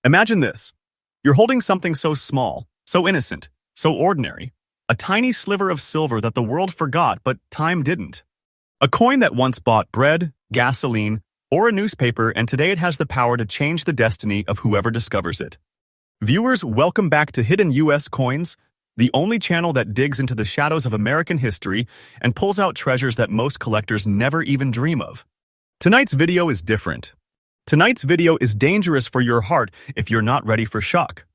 Imagine this. You're holding something so small, so innocent, so ordinary. A tiny sliver of silver that the world forgot, but time didn't. A coin that once bought bread, gasoline, or a newspaper, and today it has the power to change the destiny of whoever discovers it. Viewers, welcome back to Hidden U.S. Coins, the only channel that digs into the shadows of American history and pulls out treasures that most collectors never even dream of. Tonight's video is different. Tonight's video is dangerous for your heart if you're not ready for shock.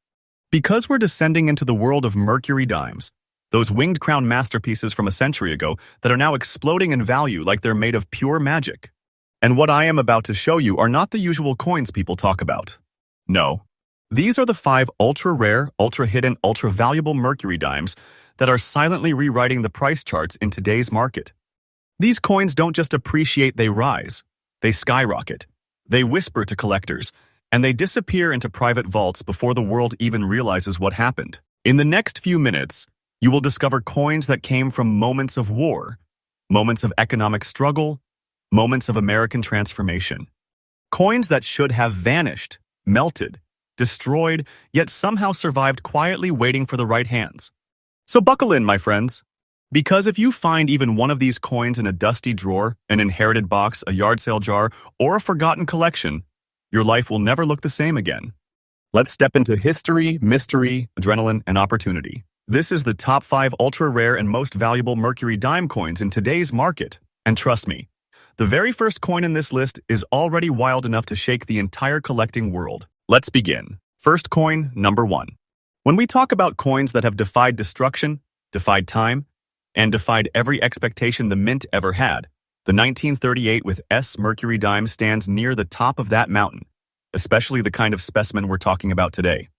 Because we're descending into the world of Mercury dimes, those winged crown masterpieces from a century ago that are now exploding in value like they're made of pure magic. And what I am about to show you are not the usual coins people talk about. No. These are the 5 ultra-rare, ultra-hidden, ultra-valuable Mercury dimes that are silently rewriting the price charts in today's market. These coins don't just appreciate, they rise. They skyrocket. They whisper to collectors, and they disappear into private vaults before the world even realizes what happened. In the next few minutes, you will discover coins that came from moments of war, moments of economic struggle, moments of American transformation. Coins that should have vanished, melted, destroyed, yet somehow survived quietly waiting for the right hands. So buckle in, my friends. Because if you find even one of these coins in a dusty drawer, an inherited box, a yard sale jar, or a forgotten collection, your life will never look the same again. Let's step into history, mystery, adrenaline, and opportunity. This is the top 5 ultra-rare and most valuable Mercury dime coins in today's market. And trust me, the very first coin in this list is already wild enough to shake the entire collecting world. Let's begin. First coin, number 1. When we talk about coins that have defied destruction, defied time, and defied every expectation the mint ever had, the 1938 with S Mercury dime stands near the top of that mountain, especially the kind of specimen we're talking about today.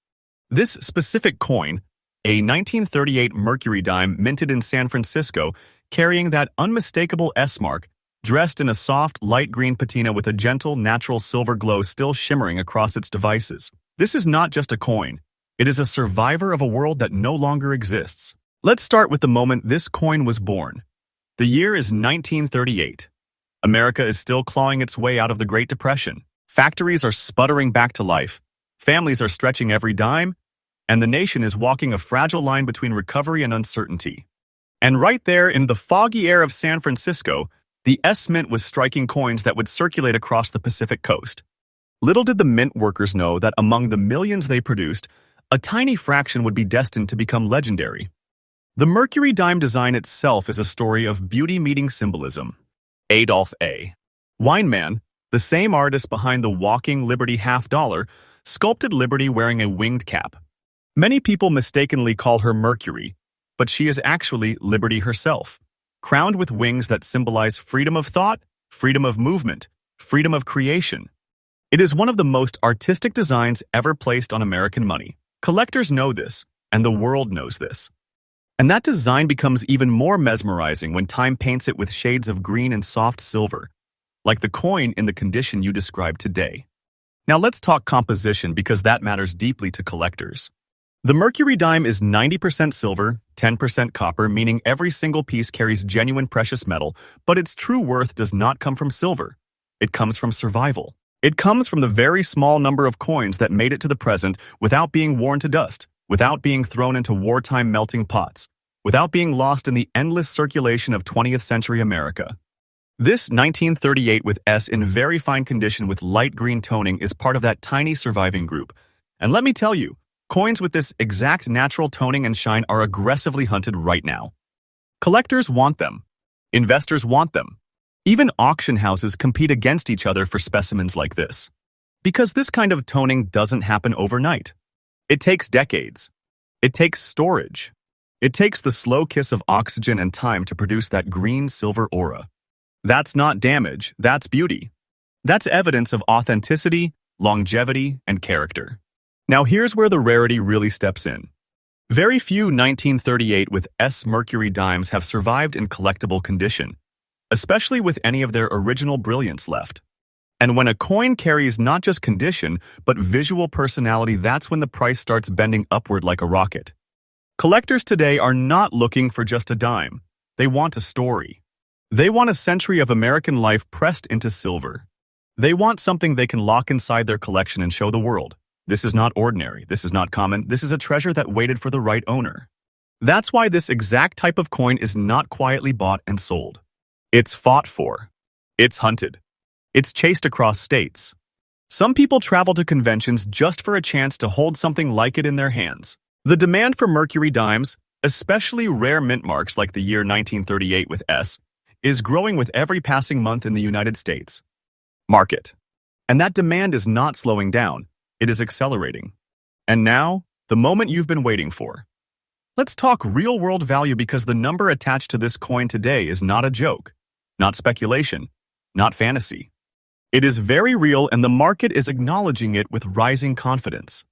This specific coin, a 1938 Mercury dime minted in San Francisco, carrying that unmistakable S mark, dressed in a soft, light green patina with a gentle, natural silver glow still shimmering across its devices. This is not just a coin. It is a survivor of a world that no longer exists. Let's start with the moment this coin was born. The year is 1938. America is still clawing its way out of the Great Depression. Factories are sputtering back to life. Families are stretching every dime, and the nation is walking a fragile line between recovery and uncertainty. And right there in the foggy air of San Francisco, the S Mint was striking coins that would circulate across the Pacific coast. Little did the mint workers know that among the millions they produced, a tiny fraction would be destined to become legendary. The Mercury dime design itself is a story of beauty meeting symbolism. Adolph A. Weinman, the same artist behind the walking Liberty $50, sculpted Liberty wearing a winged cap. Many people mistakenly call her Mercury, but she is actually Liberty herself, crowned with wings that symbolize freedom of thought, freedom of movement, freedom of creation. It is one of the most artistic designs ever placed on American money. Collectors know this, and the world knows this. And that design becomes even more mesmerizing when time paints it with shades of green and soft silver, like the coin in the condition you described today. Now let's talk composition because that matters deeply to collectors. The Mercury dime is 90% silver, 10% copper, meaning every single piece carries genuine precious metal, but its true worth does not come from silver. It comes from survival. It comes from the very small number of coins that made it to the present without being worn to dust, without being thrown into wartime melting pots, without being lost in the endless circulation of 20th century America. This 1938 with S in very fine condition with light green toning is part of that tiny surviving group. And let me tell you, coins with this exact natural toning and shine are aggressively hunted right now. Collectors want them. Investors want them. Even auction houses compete against each other for specimens like this. Because this kind of toning doesn't happen overnight. It takes decades. It takes storage. It takes the slow kiss of oxygen and time to produce that green-silver aura. That's not damage, that's beauty. That's evidence of authenticity, longevity, and character. Now here's where the rarity really steps in. Very few 1938 with S Mercury dimes have survived in collectible condition, especially with any of their original brilliance left. And when a coin carries not just condition, but visual personality, that's when the price starts bending upward like a rocket. Collectors today are not looking for just a dime. They want a story. They want a century of American life pressed into silver. They want something they can lock inside their collection and show the world. This is not ordinary. This is not common. This is a treasure that waited for the right owner. That's why this exact type of coin is not quietly bought and sold. It's fought for. It's hunted. It's chased across states. Some people travel to conventions just for a chance to hold something like it in their hands. The demand for Mercury dimes, especially rare mint marks like the year 1938 with S, is growing with every passing month in the United States market. And that demand is not slowing down, it is accelerating. And now, the moment you've been waiting for. Let's talk real-world value because the number attached to this coin today is not a joke, not speculation, not fantasy. It is very real and the market is acknowledging it with rising confidence.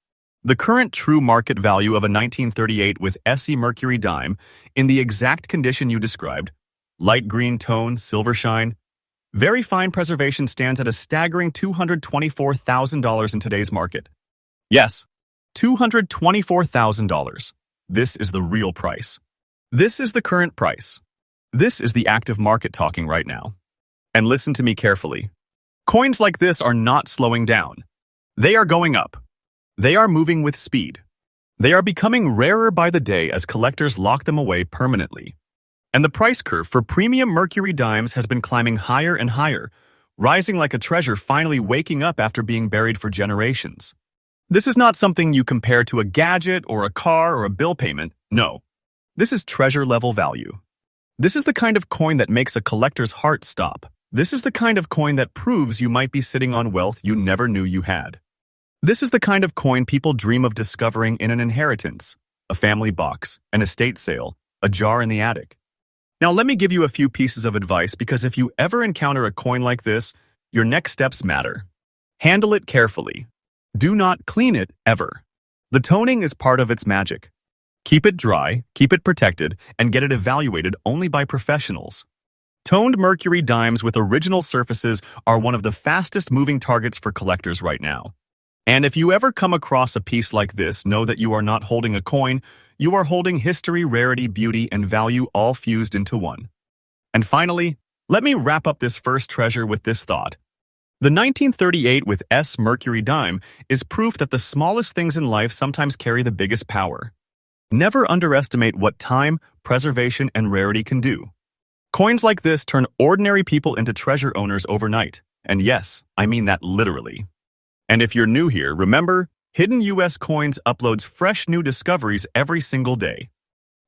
The current true market value of a 1938 with SE Mercury dime, in the exact condition you described, light green tone, silver shine, very fine preservation, stands at a staggering $224,000 in today's market. Yes, $224,000. This is the real price. This is the current price. This is the active market talking right now. And listen to me carefully. Coins like this are not slowing down. They are going up. They are moving with speed. They are becoming rarer by the day as collectors lock them away permanently. And the price curve for premium Mercury dimes has been climbing higher and higher, rising like a treasure finally waking up after being buried for generations. This is not something you compare to a gadget or a car or a bill payment. No. This is treasure-level value. This is the kind of coin that makes a collector's heart stop. This is the kind of coin that proves you might be sitting on wealth you never knew you had. This is the kind of coin people dream of discovering in an inheritance, a family box, an estate sale, a jar in the attic. Now let me give you a few pieces of advice because if you ever encounter a coin like this, your next steps matter. Handle it carefully. Do not clean it ever. The toning is part of its magic. Keep it dry, keep it protected, and get it evaluated only by professionals. Toned Mercury dimes with original surfaces are one of the fastest moving targets for collectors right now. And if you ever come across a piece like this, know that you are not holding a coin, you are holding history, rarity, beauty, and value all fused into one. And finally, let me wrap up this first treasure with this thought. The 1938 with S Mercury dime is proof that the smallest things in life sometimes carry the biggest power. Never underestimate what time, preservation, and rarity can do. Coins like this turn ordinary people into treasure owners overnight. And yes, I mean that literally. And if you're new here, remember, Hidden US Coins uploads fresh new discoveries every single day.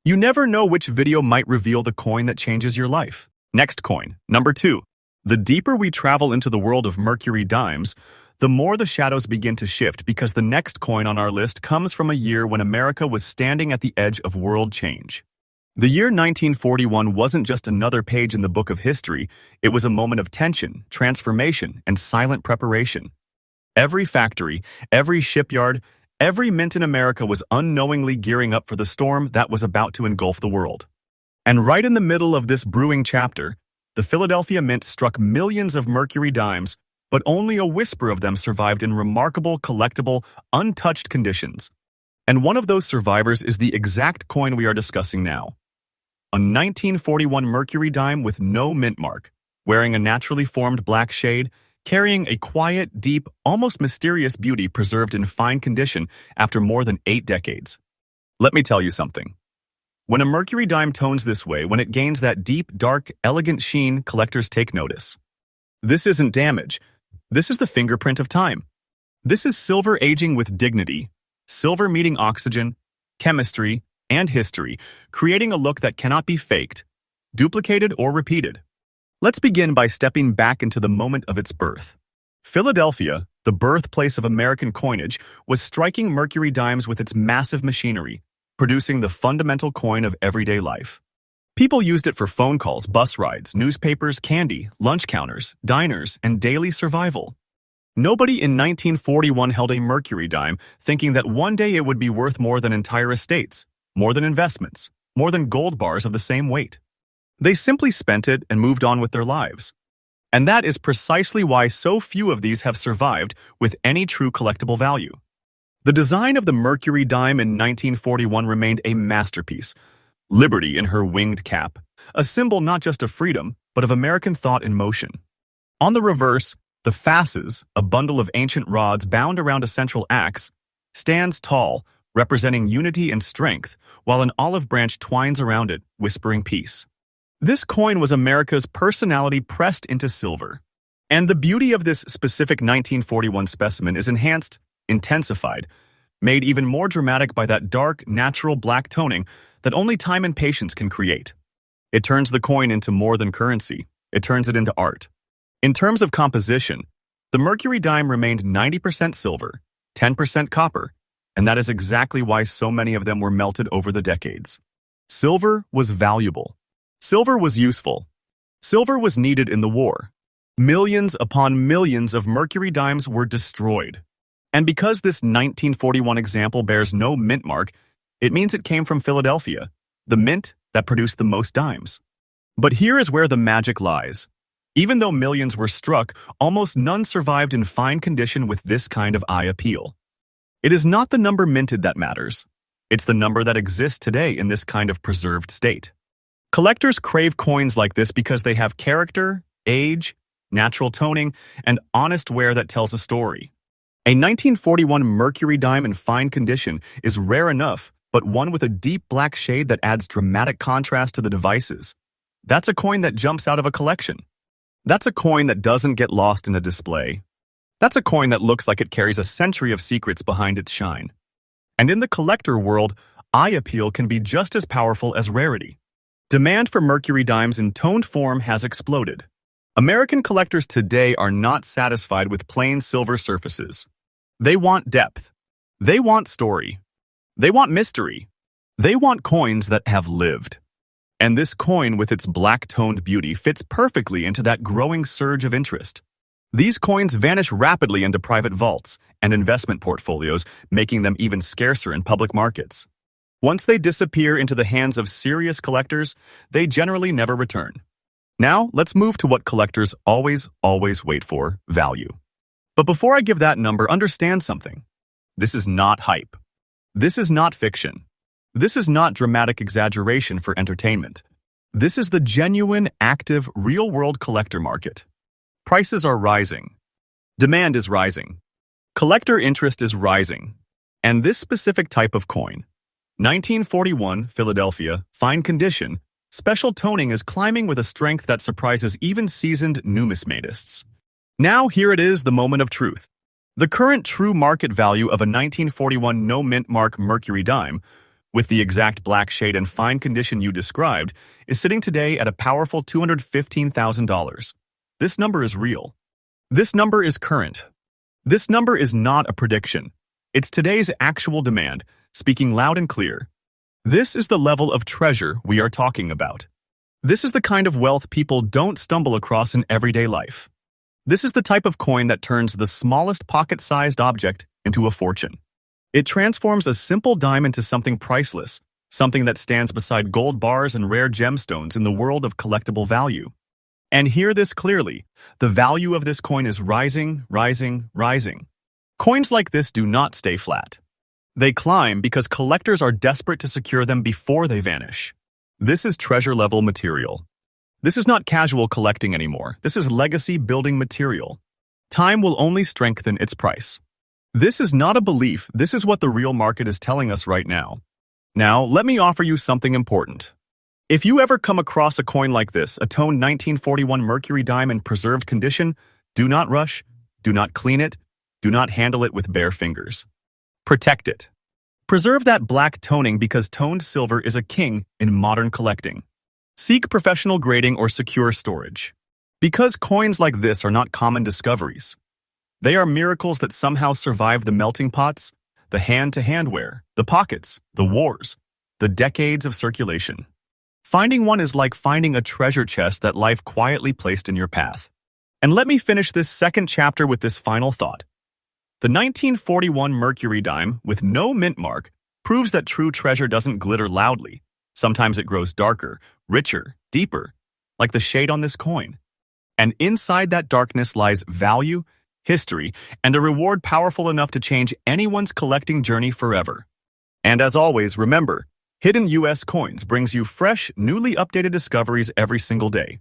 You never know which video might reveal the coin that changes your life. Next coin, number 2. The deeper we travel into the world of Mercury dimes, the more the shadows begin to shift because the next coin on our list comes from a year when America was standing at the edge of world change. The year 1941 wasn't just another page in the book of history, it was a moment of tension, transformation, and silent preparation. Every factory, every shipyard, every mint in America was unknowingly gearing up for the storm that was about to engulf the world. And right in the middle of this brewing chapter, the Philadelphia Mint struck millions of Mercury dimes, but only a whisper of them survived in remarkable, collectible, untouched conditions. And one of those survivors is the exact coin we are discussing now. A 1941 Mercury dime with no mint mark, wearing a naturally formed black shade, carrying a quiet, deep, almost mysterious beauty preserved in fine condition after more than 8 decades. Let me tell you something. When a Mercury dime tones this way, when it gains that deep, dark, elegant sheen, collectors take notice. This isn't damage. This is the fingerprint of time. This is silver aging with dignity, silver meeting oxygen, chemistry, and history, creating a look that cannot be faked, duplicated, or repeated. Let's begin by stepping back into the moment of its birth. Philadelphia, the birthplace of American coinage, was striking Mercury dimes with its massive machinery, producing the fundamental coin of everyday life. People used it for phone calls, bus rides, newspapers, candy, lunch counters, diners, and daily survival. Nobody in 1941 held a Mercury dime thinking that one day it would be worth more than entire estates, more than investments, more than gold bars of the same weight. They simply spent it and moved on with their lives. And that is precisely why so few of these have survived with any true collectible value. The design of the Mercury dime in 1941 remained a masterpiece. Liberty in her winged cap, a symbol not just of freedom, but of American thought in motion. On the reverse, the fasces, a bundle of ancient rods bound around a central axe, stands tall, representing unity and strength, while an olive branch twines around it, whispering peace. This coin was America's personality pressed into silver. And the beauty of this specific 1941 specimen is enhanced, intensified, made even more dramatic by that dark, natural black toning that only time and patience can create. It turns the coin into more than currency. It turns it into art. In terms of composition, the Mercury dime remained 90% silver, 10% copper, and that is exactly why so many of them were melted over the decades. Silver was valuable. Silver was useful. Silver was needed in the war. Millions upon millions of Mercury dimes were destroyed. And because this 1941 example bears no mint mark, it means it came from Philadelphia, the mint that produced the most dimes. But here is where the magic lies. Even though millions were struck, almost none survived in fine condition with this kind of eye appeal. It is not the number minted that matters. It's the number that exists today in this kind of preserved state. Collectors crave coins like this because they have character, age, natural toning, and honest wear that tells a story. A 1941 Mercury dime in fine condition is rare enough, but one with a deep black shade that adds dramatic contrast to the devices. That's a coin that jumps out of a collection. That's a coin that doesn't get lost in a display. That's a coin that looks like it carries a century of secrets behind its shine. And in the collector world, eye appeal can be just as powerful as rarity. Demand for Mercury dimes in toned form has exploded. American collectors today are not satisfied with plain silver surfaces. They want depth. They want story. They want mystery. They want coins that have lived. And this coin with its black-toned beauty fits perfectly into that growing surge of interest. These coins vanish rapidly into private vaults and investment portfolios, making them even scarcer in public markets. Once they disappear into the hands of serious collectors, they generally never return. Now, let's move to what collectors always wait for: value. But before I give that number, understand something. This is not hype. This is not fiction. This is not dramatic exaggeration for entertainment. This is the genuine, active, real-world collector market. Prices are rising. Demand is rising. Collector interest is rising. And this specific type of coin, 1941, Philadelphia, fine condition, special toning is climbing with a strength that surprises even seasoned numismatists. Now here it is, the moment of truth. The current true market value of a 1941 no mint mark Mercury dime, with the exact black shade and fine condition you described, is sitting today at a powerful $215,000. This number is real. This number is current. This number is not a prediction. It's today's actual demand, speaking loud and clear. This is the level of treasure we are talking about. This is the kind of wealth people don't stumble across in everyday life. This is the type of coin that turns the smallest pocket-sized object into a fortune. It transforms a simple dime into something priceless, something that stands beside gold bars and rare gemstones in the world of collectible value. And hear this clearly, the value of this coin is rising, rising, rising. Coins like this do not stay flat. They climb because collectors are desperate to secure them before they vanish. This is treasure-level material. This is not casual collecting anymore. This is legacy-building material. Time will only strengthen its price. This is not a belief. This is what the real market is telling us right now. Now, let me offer you something important. If you ever come across a coin like this, a toned 1941 Mercury dime in preserved condition, do not rush, do not clean it, do not handle it with bare fingers. Protect it. Preserve that black toning because toned silver is a king in modern collecting. Seek professional grading or secure storage. Because coins like this are not common discoveries. They are miracles that somehow survive the melting pots, the hand-to-hand wear, the pockets, the wars, the decades of circulation. Finding one is like finding a treasure chest that life quietly placed in your path. And let me finish this second chapter with this final thought. The 1941 Mercury dime, with no mint mark, proves that true treasure doesn't glitter loudly. Sometimes it grows darker, richer, deeper, like the shade on this coin. And inside that darkness lies value, history, and a reward powerful enough to change anyone's collecting journey forever. And as always, remember, Hidden US Coins brings you fresh, newly updated discoveries every single day.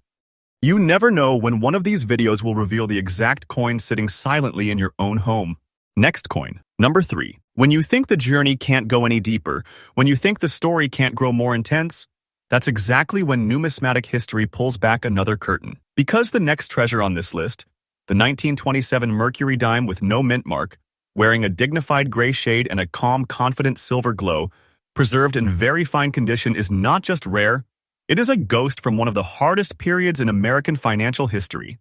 You never know when one of these videos will reveal the exact coin sitting silently in your own home. Next coin, number 3. When you think the journey can't go any deeper, when you think the story can't grow more intense, that's exactly when numismatic history pulls back another curtain. Because the next treasure on this list, the 1927 Mercury dime with no mint mark, wearing a dignified gray shade and a calm, confident silver glow, preserved in very fine condition, is not just rare, it is a ghost from one of the hardest periods in American financial history.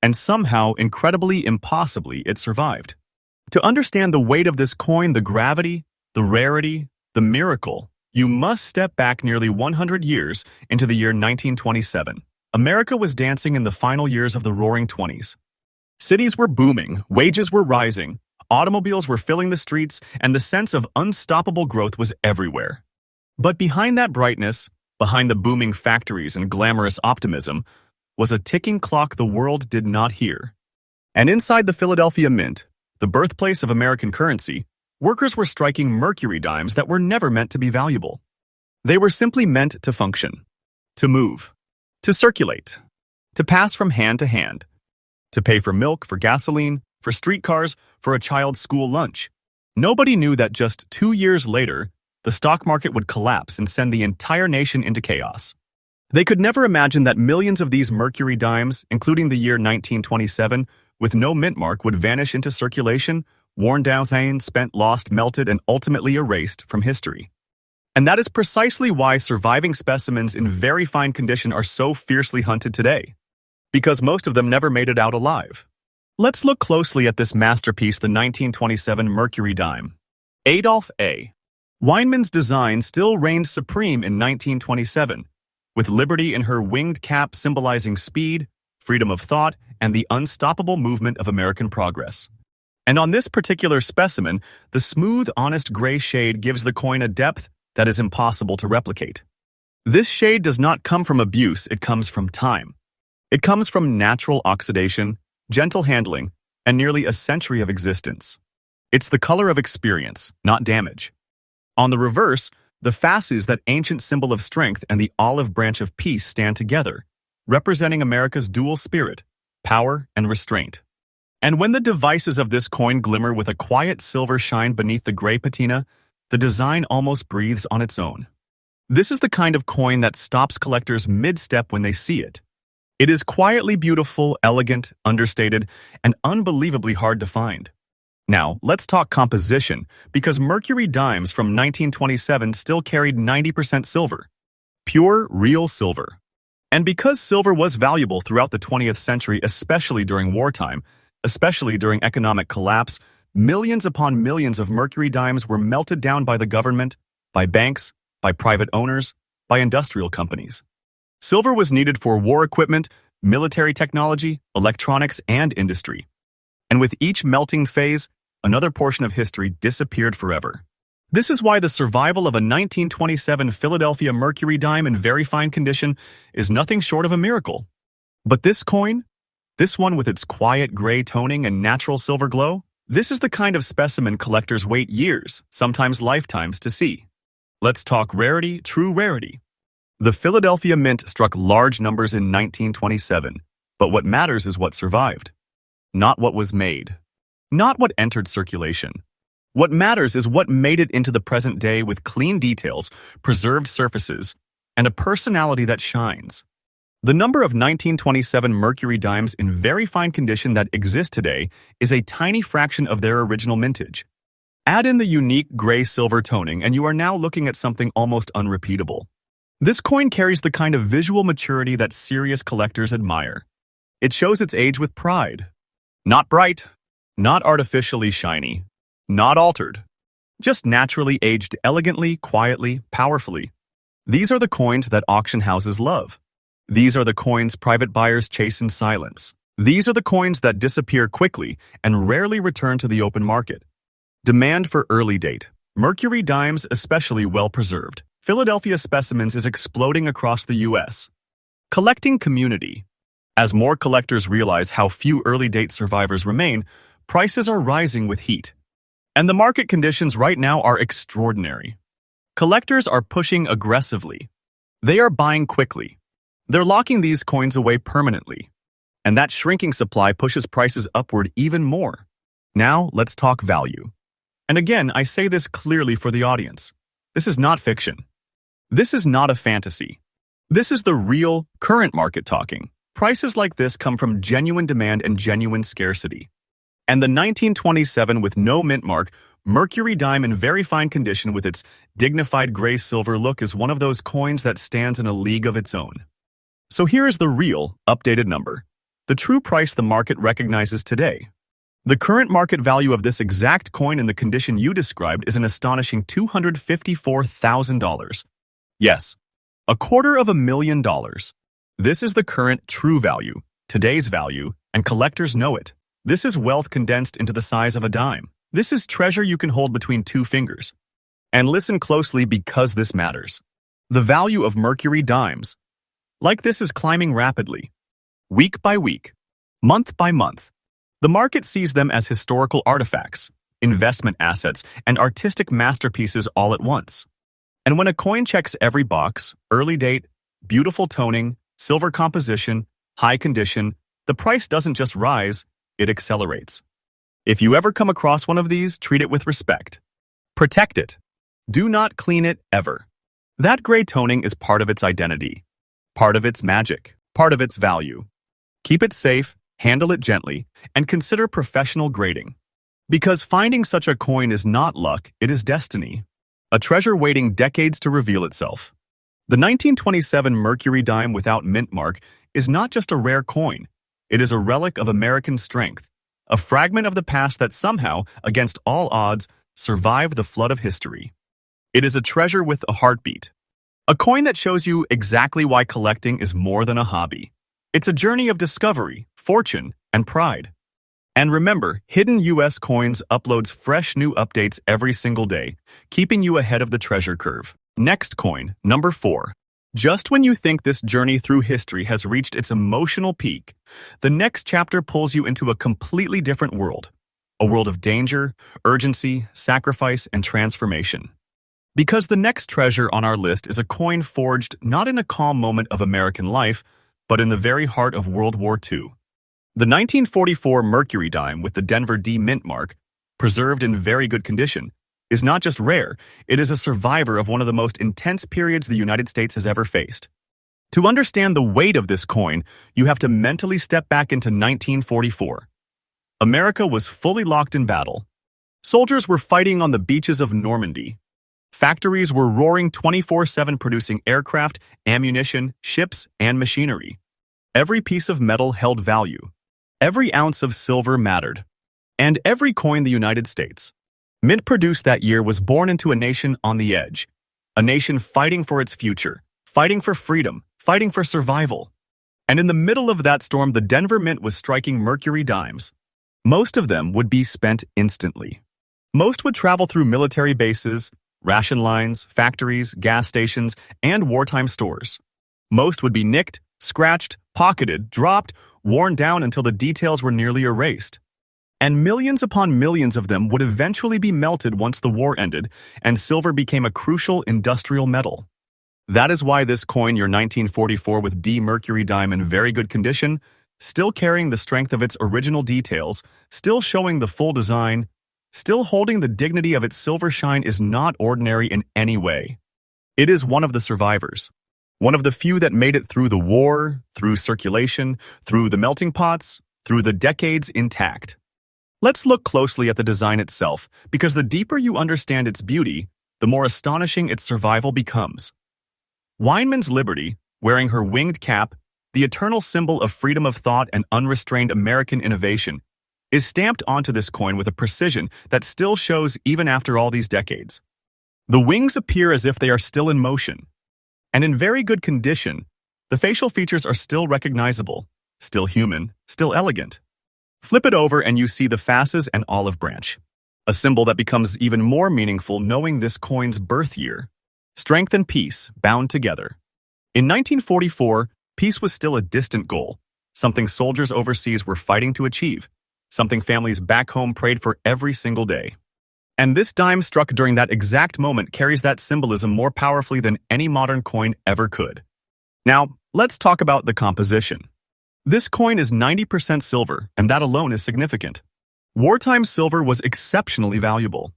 And somehow, incredibly, impossibly, it survived. To understand the weight of this coin, the gravity, the rarity, the miracle, you must step back nearly 100 years into the year 1927. America was dancing in the final years of the Roaring Twenties. Cities were booming, wages were rising, automobiles were filling the streets, and the sense of unstoppable growth was everywhere. But behind that brightness, behind the booming factories and glamorous optimism, was a ticking clock the world did not hear. And inside the Philadelphia Mint, the birthplace of American currency, workers were striking Mercury dimes that were never meant to be valuable. They were simply meant to function, to move, to circulate, to pass from hand to hand, to pay for milk, for gasoline, for streetcars, for a child's school lunch. Nobody knew that just 2 years later, the stock market would collapse and send the entire nation into chaos. They could never imagine that millions of these Mercury dimes, including the year 1927, with no mint mark, would vanish into circulation, worn down, spent, lost, melted, and ultimately erased from history. And that is precisely why surviving specimens in very fine condition are so fiercely hunted today, because most of them never made it out alive. Let's look closely at this masterpiece, the 1927 Mercury dime. Adolph A. Weinmann's design still reigned supreme in 1927, with liberty in her winged cap symbolizing speed, freedom of thought, and the unstoppable movement of American progress. And on this particular specimen, the smooth, honest gray shade gives the coin a depth that is impossible to replicate. This shade does not come from abuse, it comes from time. It comes from natural oxidation, gentle handling, and nearly a century of existence. It's the color of experience, not damage. On the reverse, the fasces, that ancient symbol of strength, and the olive branch of peace stand together, representing America's dual spirit, power and restraint. And when the devices of this coin glimmer with a quiet silver shine beneath the gray patina, the design almost breathes on its own. This is the kind of coin that stops collectors mid-step when they see it. It is quietly beautiful, elegant, understated, and unbelievably hard to find. Now, let's talk composition, because Mercury dimes from 1927 still carried 90% silver. Pure, real silver. And because silver was valuable throughout the 20th century, especially during wartime, especially during economic collapse, millions upon millions of Mercury dimes were melted down by the government, by banks, by private owners, by industrial companies. Silver was needed for war equipment, military technology, electronics, and industry. And with each melting phase, another portion of history disappeared forever. This is why the survival of a 1927 Philadelphia Mercury dime in very fine condition is nothing short of a miracle. But this coin, this one with its quiet gray toning and natural silver glow, this is the kind of specimen collectors wait years, sometimes lifetimes, to see. Let's talk rarity, true rarity. The Philadelphia Mint struck large numbers in 1927, but what matters is what survived. Not what was made. Not what entered circulation. What matters is what made it into the present day with clean details, preserved surfaces, and a personality that shines. The number of 1927 Mercury dimes in very fine condition that exist today is a tiny fraction of their original mintage. Add in the unique gray-silver toning and you are now looking at something almost unrepeatable. This coin carries the kind of visual maturity that serious collectors admire. It shows its age with pride. Not bright, not artificially shiny, not altered, just naturally aged elegantly, quietly, powerfully. These are the coins that auction houses love. These are the coins private buyers chase in silence. These are the coins that disappear quickly and rarely return to the open market. Demand for early date. Mercury dimes especially well preserved. Philadelphia specimens is exploding across the U.S. Collecting community. As more collectors realize how few early date survivors remain, prices are rising with heat. And the market conditions right now are extraordinary. Collectors are pushing aggressively. They are buying quickly. They're locking these coins away permanently. And that shrinking supply pushes prices upward even more. Now, let's talk value. And again, I say this clearly for the audience. This is not fiction. This is not a fantasy. This is the real, current market talking. Prices like this come from genuine demand and genuine scarcity. And the 1927 with no mint mark, Mercury dime in very fine condition with its dignified gray silver look is one of those coins that stands in a league of its own. So here is the real, updated number. The true price the market recognizes today. The current market value of this exact coin in the condition you described is an astonishing $254,000. Yes, $250,000. This is the current true value, today's value, and collectors know it. This is wealth condensed into the size of a dime. This is treasure you can hold between two fingers. And listen closely because this matters. The value of Mercury dimes, like this, is climbing rapidly. Week by week, month by month. The market sees them as historical artifacts, investment assets, and artistic masterpieces all at once. And when a coin checks every box, early date, beautiful toning, silver composition, high condition, the price doesn't just rise, it accelerates. If you ever come across one of these, treat it with respect. Protect it. Do not clean it ever. That gray toning is part of its identity, part of its magic, part of its value. Keep it safe, handle it gently, and consider professional grading. Because finding such a coin is not luck, it is destiny. A treasure waiting decades to reveal itself. The 1927 Mercury dime without mint mark is not just a rare coin. It is a relic of American strength, a fragment of the past that somehow, against all odds, survived the flood of history. It is a treasure with a heartbeat. A coin that shows you exactly why collecting is more than a hobby. It's a journey of discovery, fortune, and pride. And remember, Hidden US Coins uploads fresh new updates every single day, keeping you ahead of the treasure curve. Next coin, number 4. Just when you think this journey through history has reached its emotional peak, the next chapter pulls you into a completely different world. A world of danger, urgency, sacrifice, and transformation. Because the next treasure on our list is a coin forged not in a calm moment of American life, but in the very heart of World War II. The 1944 Mercury dime with the Denver D mint mark, preserved in very good condition, is not just rare, it is a survivor of one of the most intense periods the United States has ever faced. To understand the weight of this coin, you have to mentally step back into 1944. America was fully locked in battle. Soldiers were fighting on the beaches of Normandy. Factories were roaring 24/7 producing aircraft, ammunition, ships, and machinery. Every piece of metal held value. Every ounce of silver mattered. And every coin the United States mint produced that year was born into a nation on the edge. A nation fighting for its future, fighting for freedom, fighting for survival. And in the middle of that storm, the Denver Mint was striking Mercury dimes. Most of them would be spent instantly. Most would travel through military bases, ration lines, factories, gas stations, and wartime stores. Most would be nicked, scratched, pocketed, dropped, worn down until the details were nearly erased. And millions upon millions of them would eventually be melted once the war ended and silver became a crucial industrial metal. That is why this coin, your 1944 with D Mercury dime in very good condition, still carrying the strength of its original details, still showing the full design, still holding the dignity of its silver shine, is not ordinary in any way. It is one of the survivors. One of the few that made it through the war, through circulation, through the melting pots, through the decades intact. Let's look closely at the design itself, because the deeper you understand its beauty, the more astonishing its survival becomes. Weinman's Liberty, wearing her winged cap, the eternal symbol of freedom of thought and unrestrained American innovation, is stamped onto this coin with a precision that still shows even after all these decades. The wings appear as if they are still in motion. And in very good condition, the facial features are still recognizable, still human, still elegant. Flip it over and you see the fasces and olive branch, a symbol that becomes even more meaningful knowing this coin's birth year. Strength and peace bound together. In 1944, peace was still a distant goal, something soldiers overseas were fighting to achieve, something families back home prayed for every single day. And this dime struck during that exact moment carries that symbolism more powerfully than any modern coin ever could. Now, let's talk about the composition. This coin is 90% silver, and that alone is significant. Wartime silver was exceptionally valuable.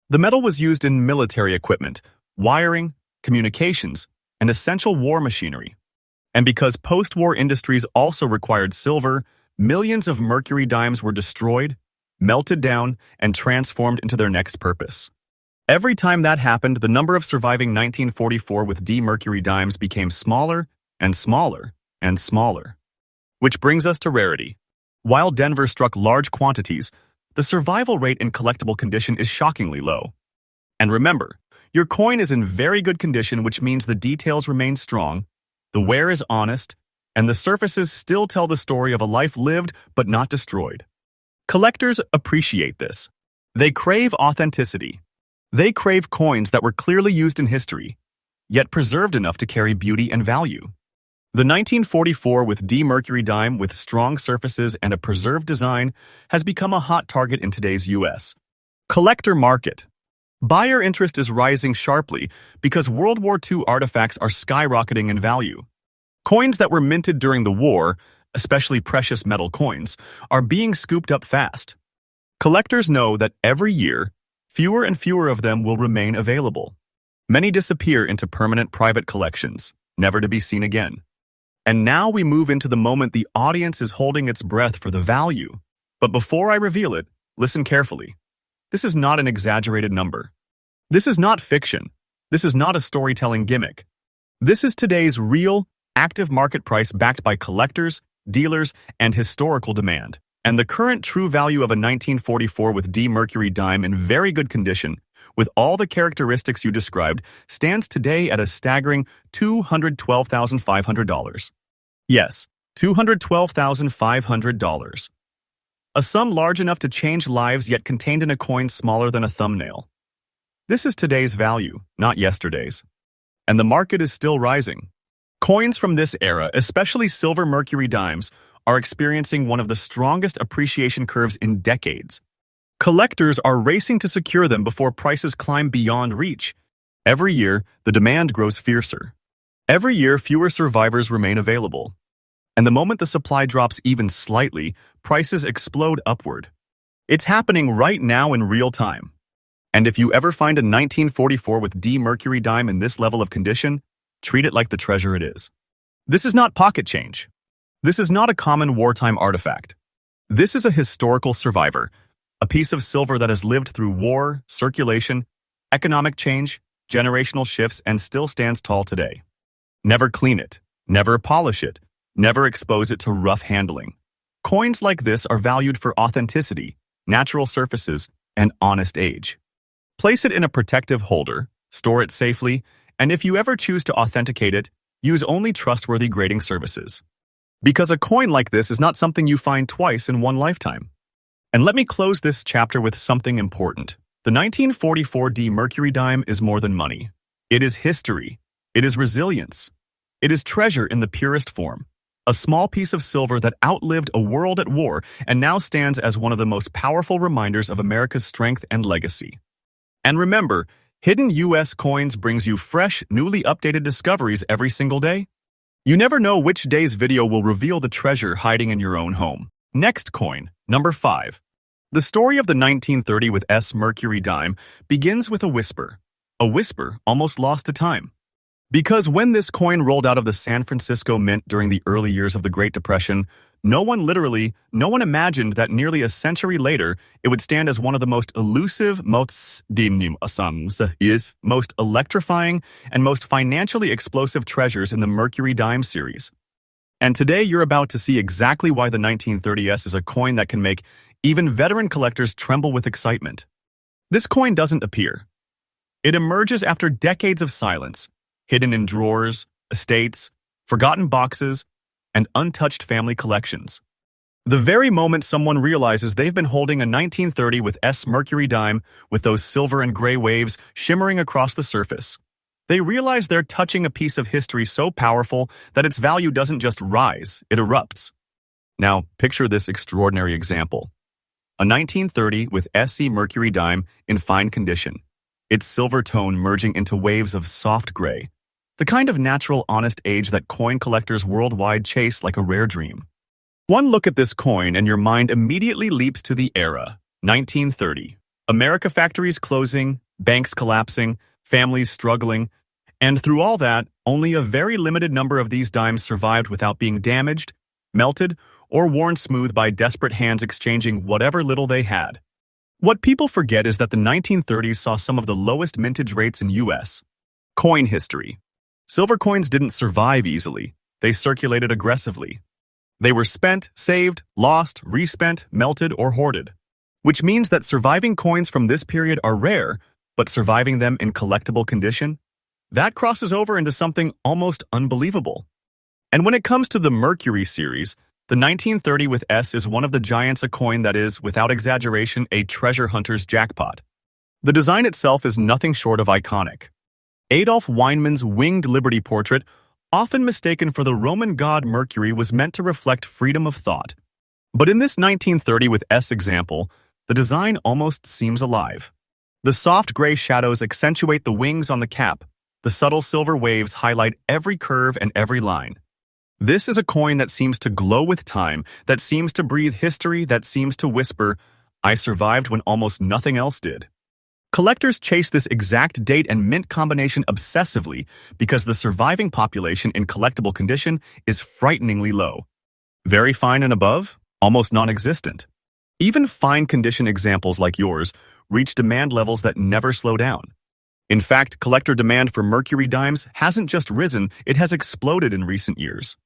The metal was used in military equipment, wiring, communications, and essential war machinery. And because post-war industries also required silver, millions of mercury dimes were destroyed, melted down, and transformed into their next purpose. Every time that happened, the number of surviving 1944 with D mercury dimes became smaller and smaller and smaller. Which brings us to rarity. While Denver struck large quantities, the survival rate in collectible condition is shockingly low. And remember, your coin is in very good condition, which means the details remain strong, the wear is honest, and the surfaces still tell the story of a life lived but not destroyed. Collectors appreciate this. They crave authenticity. They crave coins that were clearly used in history, yet preserved enough to carry beauty and value. The 1944 with D mercury dime with strong surfaces and a preserved design has become a hot target in today's U.S. collector market. Buyer interest is rising sharply because World War II artifacts are skyrocketing in value. Coins that were minted during the war, especially precious metal coins, are being scooped up fast. Collectors know that every year, fewer and fewer of them will remain available. Many disappear into permanent private collections, never to be seen again. And now we move into the moment the audience is holding its breath for the value. But before I reveal it, listen carefully. This is not an exaggerated number. This is not fiction. This is not a storytelling gimmick. This is today's real, active market price backed by collectors, dealers, and historical demand. And the current true value of a 1944 with D mercury dime in very good condition, with all the characteristics you described, stands today at a staggering $212,500. Yes, $212,500. A sum large enough to change lives yet contained in a coin smaller than a thumbnail. This is today's value, not yesterday's. And the market is still rising. Coins from this era, especially silver mercury dimes, are experiencing one of the strongest appreciation curves in decades. Collectors are racing to secure them before prices climb beyond reach. Every year, the demand grows fiercer. Every year, fewer survivors remain available. And the moment the supply drops even slightly, prices explode upward. It's happening right now in real time. And if you ever find a 1944 with D mercury dime in this level of condition, treat it like the treasure it is. This is not pocket change. This is not a common wartime artifact. This is a historical survivor, a piece of silver that has lived through war, circulation, economic change, generational shifts, and still stands tall today. Never clean it, never polish it, never expose it to rough handling. Coins like this are valued for authenticity, natural surfaces, and honest age. Place it in a protective holder, store it safely, and if you ever choose to authenticate it, use only trustworthy grading services. Because a coin like this is not something you find twice in one lifetime. And let me close this chapter with something important. The 1944 D mercury dime is more than money. It is history. It is resilience. It is treasure in the purest form. A small piece of silver that outlived a world at war and now stands as one of the most powerful reminders of America's strength and legacy. And remember, Hidden U.S. Coins brings you fresh, newly updated discoveries every single day. You never know which day's video will reveal the treasure hiding in your own home. Next coin, number 5. The story of the 1930 with S mercury dime begins with a whisper almost lost to time. Because when this coin rolled out of the San Francisco Mint during the early years of the Great Depression, no one imagined that nearly a century later, it would stand as one of the most elusive, most electrifying, and most financially explosive treasures in the Mercury Dime series. And today you're about to see exactly why the 1930s is a coin that can make even veteran collectors tremble with excitement. This coin doesn't appear. It emerges after decades of silence, hidden in drawers, estates, forgotten boxes, and untouched family collections. The very moment someone realizes they've been holding a 1930 with S mercury dime with those silver and gray waves shimmering across the surface, they realize they're touching a piece of history so powerful that its value doesn't just rise, it erupts. Now, picture this extraordinary example. A 1930 with SE mercury dime in fine condition, its silver tone merging into waves of soft gray, the kind of natural, honest age that coin collectors worldwide chase like a rare dream. One look at this coin and your mind immediately leaps to the era, 1930. America factories closing, banks collapsing, families struggling, and through all that, only a very limited number of these dimes survived without being damaged, melted, or worn smooth by desperate hands exchanging whatever little they had. What people forget is that the 1930s saw some of the lowest mintage rates in U.S. coin history. Silver coins didn't survive easily. They circulated aggressively. They were spent, saved, lost, respent, melted, or hoarded. Which means that surviving coins from this period are rare, but surviving them in collectible condition? That crosses over into something almost unbelievable. And when it comes to the Mercury series, the 1930 with S is one of the giants, a coin that is, without exaggeration, a treasure hunter's jackpot. The design itself is nothing short of iconic. Adolf Weinmann's winged liberty portrait, often mistaken for the Roman god Mercury, was meant to reflect freedom of thought. But in this 1930 with S example, the design almost seems alive. The soft gray shadows accentuate the wings on the cap. The subtle silver waves highlight every curve and every line. This is a coin that seems to glow with time, that seems to breathe history, that seems to whisper, "I survived when almost nothing else did." Collectors chase this exact date and mint combination obsessively because the surviving population in collectible condition is frighteningly low. Very fine and above, almost non-existent. Even fine condition examples like yours reach demand levels that never slow down. In fact, collector demand for Mercury dimes hasn't just risen, it has exploded in recent years.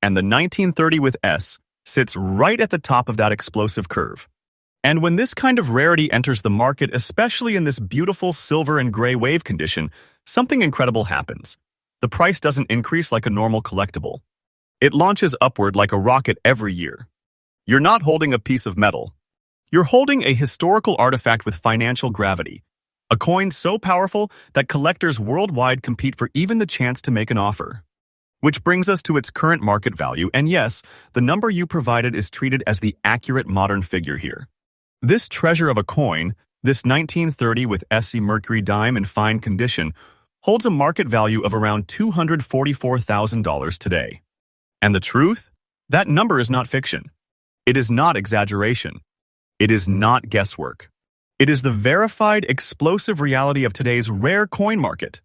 And the 1930 with S sits right at the top of that explosive curve. And when this kind of rarity enters the market, especially in this beautiful silver and gray wave condition, something incredible happens. The price doesn't increase like a normal collectible. It launches upward like a rocket every year. You're not holding a piece of metal. You're holding a historical artifact with financial gravity, a coin so powerful that collectors worldwide compete for even the chance to make an offer. Which brings us to its current market value, and yes, the number you provided is treated as the accurate modern figure here. This treasure of a coin, this 1930 with SE Mercury dime in fine condition, holds a market value of around $244,000 today. And the truth? That number is not fiction. It is not exaggeration. It is not guesswork. It is the verified, explosive reality of today's rare coin market.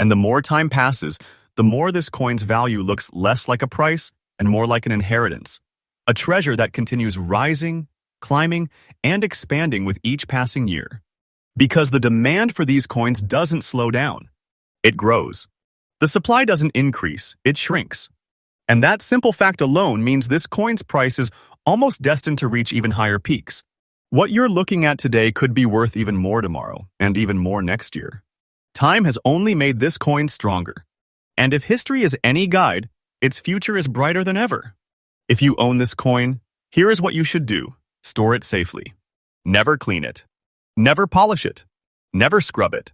And the more time passes, the more this coin's value looks less like a price and more like an inheritance, a treasure that continues rising, climbing, and expanding with each passing year. Because the demand for these coins doesn't slow down. It grows. The supply doesn't increase, it shrinks. And that simple fact alone means this coin's price is almost destined to reach even higher peaks. What you're looking at today could be worth even more tomorrow, and even more next year. Time has only made this coin stronger. And if history is any guide, its future is brighter than ever. If you own this coin, here is what you should do. Store it safely. Never clean it. Never polish it. Never scrub it.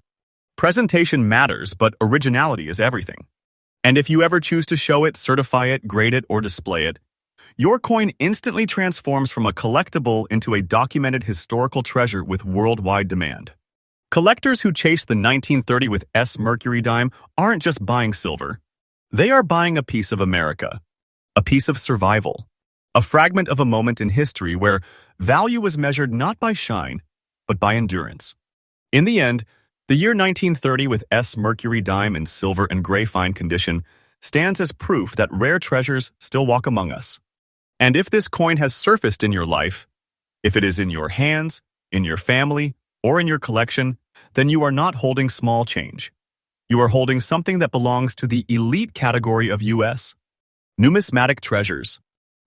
Presentation matters, but originality is everything. And if you ever choose to show it, certify it, grade it, or display it, your coin instantly transforms from a collectible into a documented historical treasure with worldwide demand. Collectors who chase the 1930 with S Mercury dime aren't just buying silver. They are buying a piece of America, a piece of survival, a fragment of a moment in history where value was measured not by shine, but by endurance. In the end, the year 1930 with S Mercury dime in silver and gray fine condition stands as proof that rare treasures still walk among us. And if this coin has surfaced in your life, if it is in your hands, in your family, or in your collection, then you are not holding small change. You are holding something that belongs to the elite category of U.S. numismatic treasures.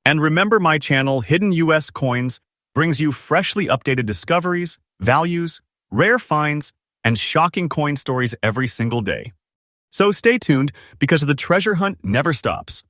And remember, my channel, Hidden U.S. Coins, brings you freshly updated discoveries, values, rare finds, and shocking coin stories every single day. So stay tuned because the treasure hunt never stops.